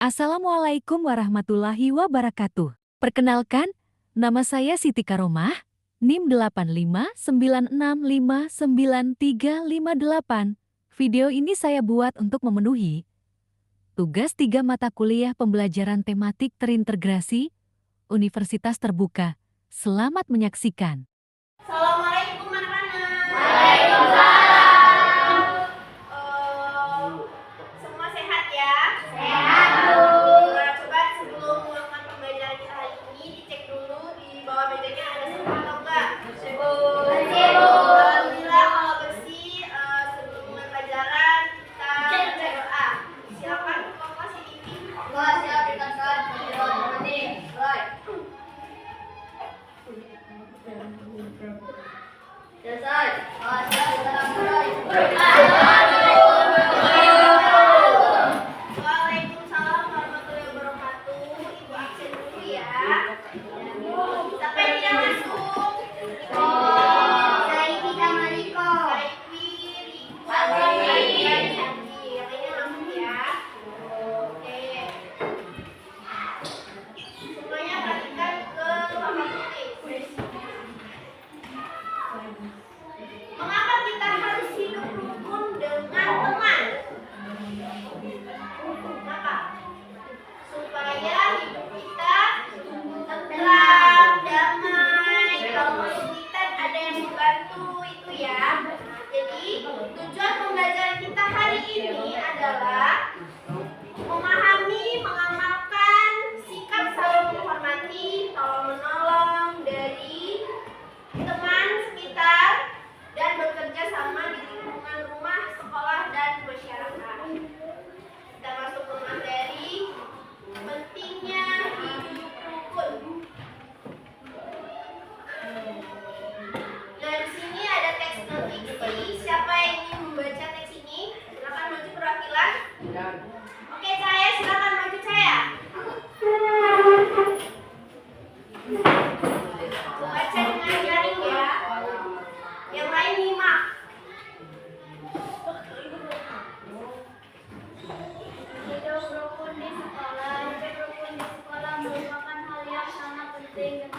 Assalamualaikum warahmatullahi wabarakatuh. Perkenalkan, nama saya Siti Karomah, NIM 85965938. Video ini saya buat untuk memenuhi tugas 3 mata kuliah pembelajaran tematik terintegrasi Universitas Terbuka. Selamat menyaksikan. Assalamualaikum anak-anak. Waalaikumsalam. Semua sehat ya? Sehat, Bu. Nah, coba sebelum melakukan pembelajaran kita hari ini dicek dulu di bawah mejanya ada sampah atau enggak? Bersih, Bu. Bersih, Bu. Alhamdulillah kalau bersih, sebelum mulai pelajaran kita baca doa. Silakan Bapak kelas ini. Allah siap dikatakan. Selesai. Waalaikumsalam warahmatullahi wabarakatuh. Ibu absen dulu ya. Siapa yang tidak masuk? Saifi sama Riko. Saifi, Riko. Yang lainnya masuk ya. Oke. Semuanya perhatikan ke papan putih. Mengapa kita harus hidup rukun dengan teman? Kenapa? Supaya hidup kita tentram, damai. Kalau kesulitan ada yang membantu itu ya. Jadi tujuan pembelajaran kita hari ini adalah memahami, mengamalkan sikap saling menghormati, tolong menolong dari teman sekitar dan bekerja sama di lingkungan rumah, sekolah, dan masyarakat. Kita masuk ke materi pentingnya hidup rukun. Nah, di sini ada teks fiksi. Siapa yang ingin membaca teks ini? Silakan maju perwakilan. Oke, Cahaya, silakan maju Cahaya. Baca dengan jaring ya. Yang lain nyimak. Hidup rukun di sekolah. Hidup rukun di sekolah merupakan hal yang sangat penting.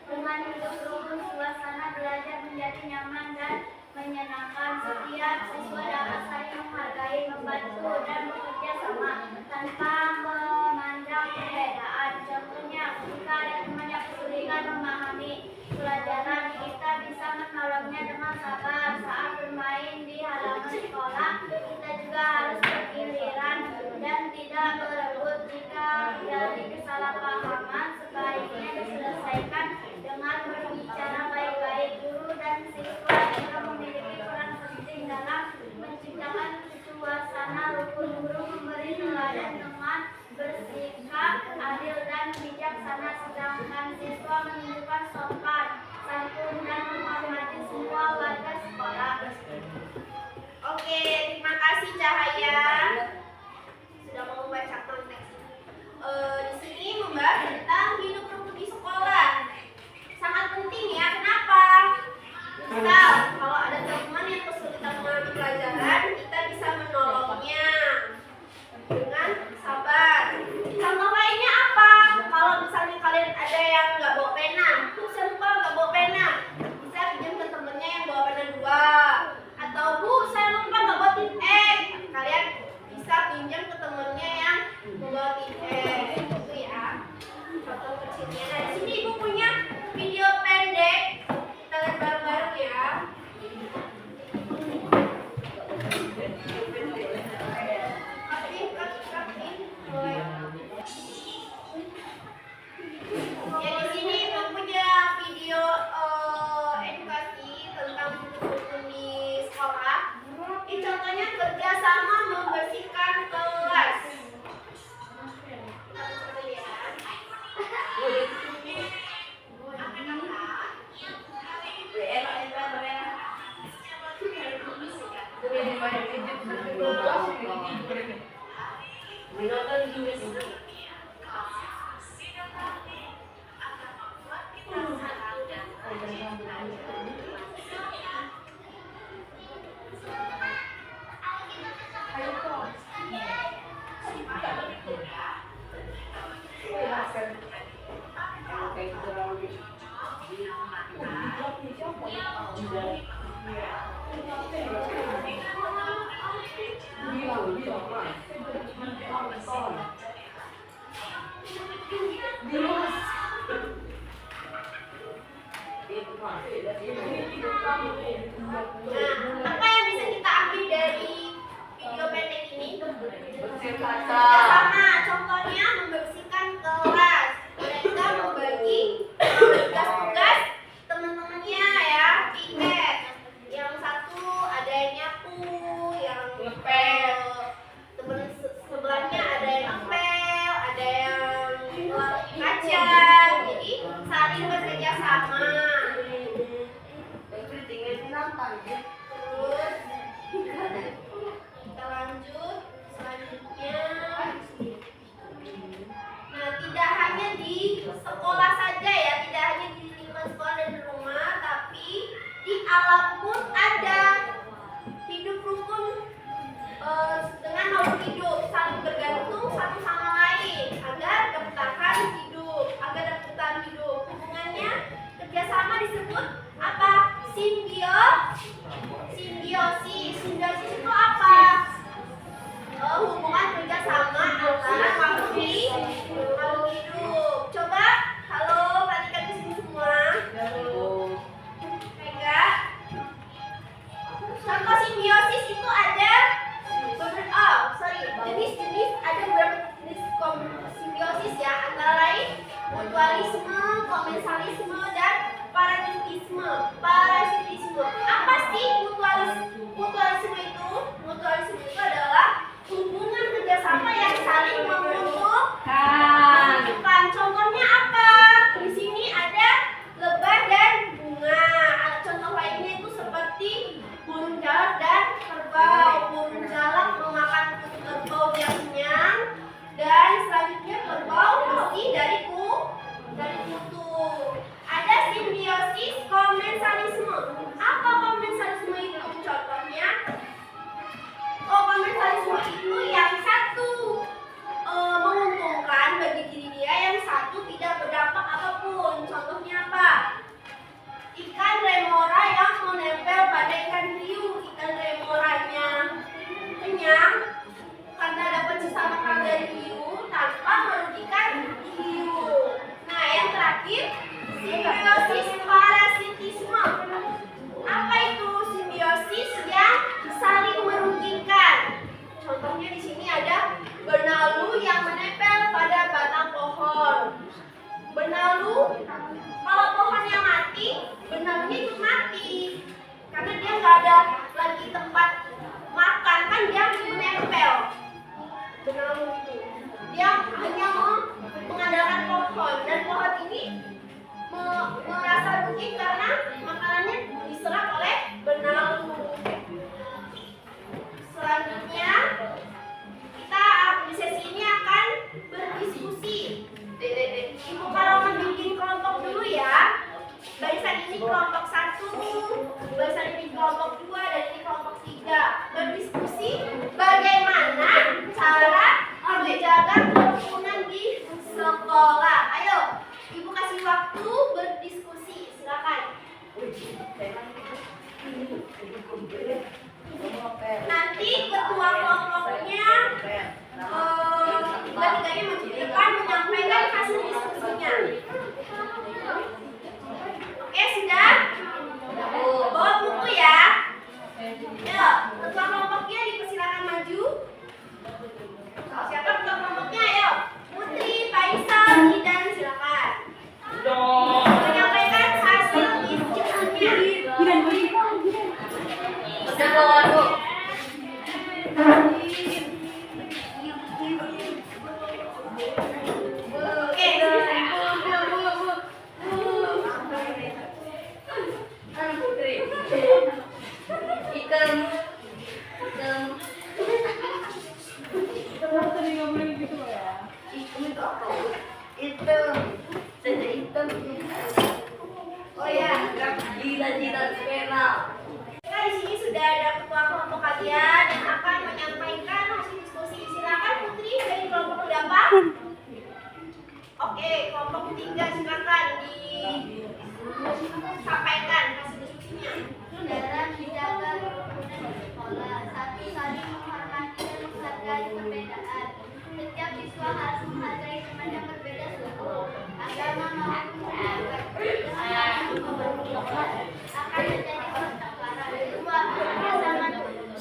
Dengan hidup rukun, suasana belajar menjadi nyaman dan menyenangkan. Setiap siswa dapat saling menghargai, membantu, dan bekerja sama tanpa memandang perbedaan. Contohnya, ketika ada teman yang kesulitan memahami pelajaran, kita bisa menolongnya dengan sabar. Saat bermain di halaman sekolah, kita juga harus bergiliran dan tidak berebut. Jika terjadi kesalahpahaman, sebaiknya diselesaikan dengan berbicara baik-baik. Guru dan siswa juga memiliki peran penting dalam menciptakan suasana rukun. Guru memberi teladan dengan bersikap adil dan bijaksana, sedangkan siswa menunjukkan sopan, santun, dan menghormati semua warga sekolah. Oke, terima kasih Cahaya sudah mau membacakan teks ini. Di sini membahas tentang hidup rukun di sekolah. Sangat penting ya. Kenapa? Misal, kalau ada teman yang kesulitan memahami pelajaran, kita bisa menolongnya dengan sabar. Contoh lainnya apa? Kalau misalnya kalian ada yang nggak bawa pena, tuh saya lupa nggak bawa pena, bisa pinjam ke temennya yang bawa pena 2. Atau Bu, saya lupa nggak bawa tip X, kalian bisa pinjam ke temennya yang membawa tip X. Itu ya contoh kecilnya. Nah, di sini Ibu punya video pendek, kita lihat bareng-bareng ya. Ya, di sini Ibu punya video edukasi tentang rukun di sekolah. Ini contohnya kerja sama membersihkan kelas. Kita coba lihat. Ayo, komensalisme dan parasitisme. Parasitisme. Apa sih mutualisme? Mutualisme itu adalah hubungan kerjasama yang saling menguntungkan. Contohnya apa? Di sini ada lebah dan bunga. Contoh lainnya itu seperti burung jalak dan kerbau. Burung jalak memakan kutu kerbau yang kenyang, dan selanjutnya kerbau bersih dari kutu. Ada simbiosis komensalisme. Apa komensalisme itu? Contohnya, komensalisme itu yang satu menguntungkan bagi diri dia, yang satu tidak berdampak apapun. Contohnya apa? Ikan remora yang menempel pada ikan hiu. Ikan remoranya kenyang karena dapat sisa makan dari hiu tanpa merugikan hiu. Nah, yang terakhir, simbiosis parasitisme. Apa itu simbiosis yang saling merugikan? Contohnya di sini ada benalu yang menempel pada batang pohon. Benalu, kalau pohonnya mati, benalunya ikut mati. Karena dia nggak ada lagi tempat makan, kan dia menempel. Benalu itu, dia hanya mengandalkan pohon, dan pohon ini merasa rugi karena makanannya diserap oleh benalu. Selanjutnya, kita di sesi ini akan berdiskusi. Ibu kalau membuat kelompok dulu ya. Barisan ini kelompok 1, barisan ini kelompok 2, dan ini kelompok 3. Berdiskusi bagaimana cara menjaga kerukunan di sekolah. Ayo, Ibu kasih waktu berdiskusi. Silakan. Nanti ketua kelompoknya tiga-tiganya maju ke depan menyampaikan hasil diskusinya. Oke, sudah? Bawa buku ya. Ayo, ketua kelompoknya dipersilakan maju. Siapa ketua kelompoknya? Ayo, Putri, Faisal, Idan, silakan. Menyampaikan hasil diskusinya. Oh ya, Nah, di sini sudah ada ketua kelompok kalian yang akan menyampaikan hasil diskusi. Silakan Putri dari kelompok berapa? Oke, kelompok 3 silakan disampaikan hasil diskusinya. Dalam menjaga kerukunan di sekolah, satu, saling menghormati dan menghargai perbedaan. Setiap siswa harus menghargai teman yang berbeda suku, agama maupun akan menjadi kontak parah. Kedua, kerjasama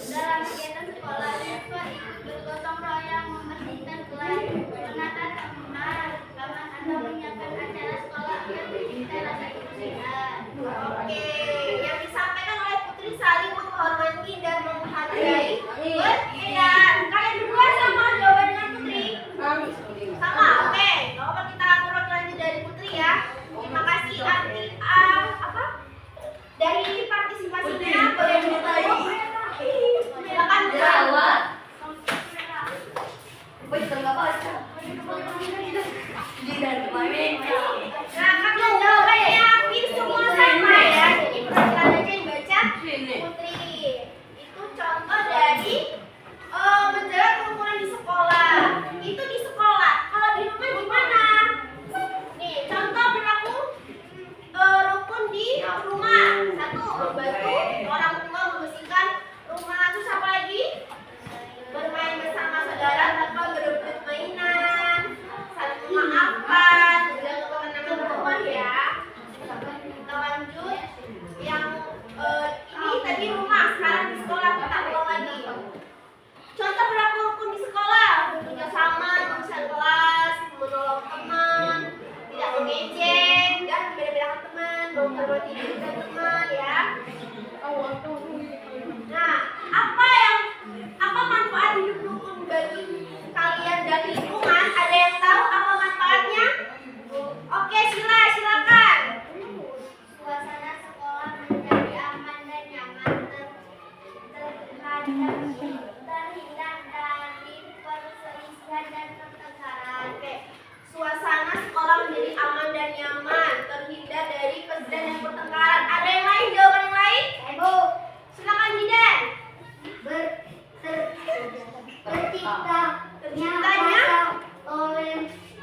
dalam kegiatan sekolah. Siswa ikut bergotong royong membersihkan kelas, menata kamar, atau menyiapkan acara sekolah agar tercipta rasa kebersihan. Oke, yang disampaikan oleh Putri saling menghormati dan menghargai perbedaan. Kalian berdua sama jawaban dengan Putri? Sama, oke. Gak apa kita urut lanjut dari Putri ya. Terima kasih dari partisipasinya. Boleh dimulai. Silakan jawab. Nah, karena jawabannya hampir semua sama ya. Jadi perhatikan aja yang baca Putri. Itu contoh dari menjaga kerukunan di sekolah. Itu di sekolah. Kalau di rumah gimana? Nih, contoh berlaku rukun di rumah. Satu, membantu orang tua membersihkan rumah. Terus apa lagi? Bermain bersama saudara tanpa berebut mainan, saling memaafkan, menjaga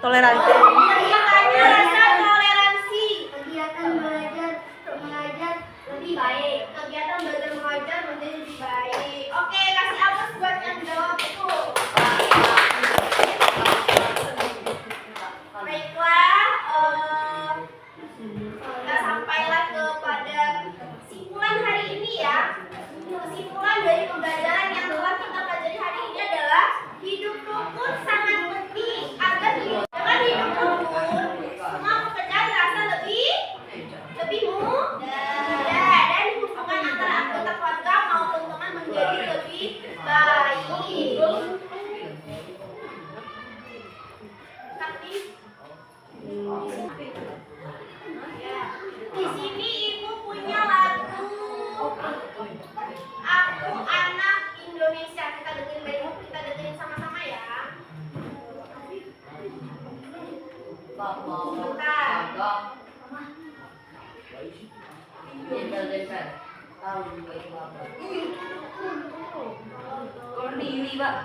Toleransi. Pendidikannya rasa toleransi. Kegiatan belajar mengajar lebih baik. Kegiatan belajar mengajar menjadi lebih baik. Oke, kasih aplaus buat yang jawab itu. Baiklah, kita sampailah kepada kesimpulan hari ini ya. Kesimpulan dari pembelajaran yang telah kita pelajari hari ini adalah hidup rukun sangat penting agar dengan hidup rukun semua pekerjaan terasa lebih mudah dan hubungan antara anggota keluarga maupun teman menjadi lebih baik. Tapi di sini ibu punya lagu Aku Anak Indonesia. Kita dengerin baik-baik, kita dengerin sama-sama ya. Berdiri, Pak.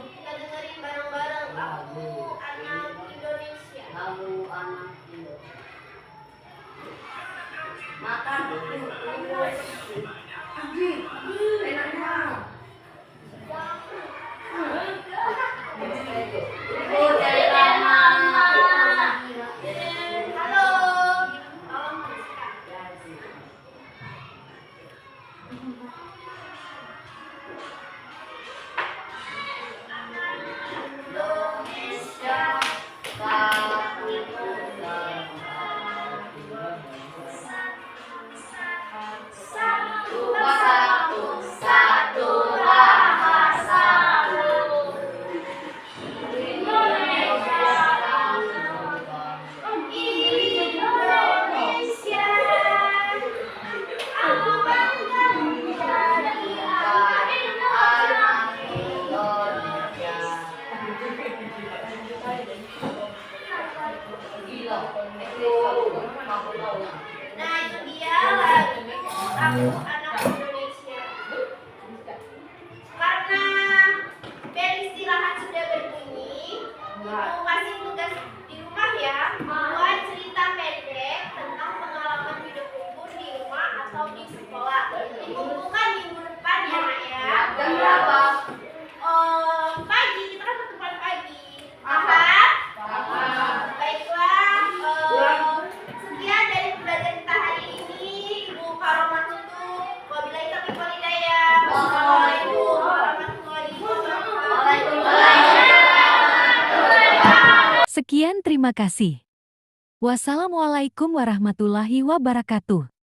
Kita dengerin bareng-bareng Aku Anak Indonesia. Aku anak Indonesia. Makan enaknya. Halo. Tolong bersikap. Indonesia satu satu bahasa Indonesia. Aku bangga menjadi anak Indonesia. Nah, itu dia lagu Aku Anak Indonesia. Karena bel istirahat sudah berbunyi, ibu kasih tugas di rumah ya, buat cerita pendek tentang pengalaman hidup ibu di rumah atau di sekolah. Dikumpulkan minggu depan ya, Nak ya. Jam berapa? Pagi, kita kan pertemuan pagi. Paham? Baiklah, sekian dari pembelajaran kita hari ini. Ibu Karomah tutup. Wabillahi taufiq wal hidayah. Wassalamualaikum warahmatullahi wabarakatuh. Sekian, terima kasih. Wassalamualaikum warahmatullahi wabarakatuh.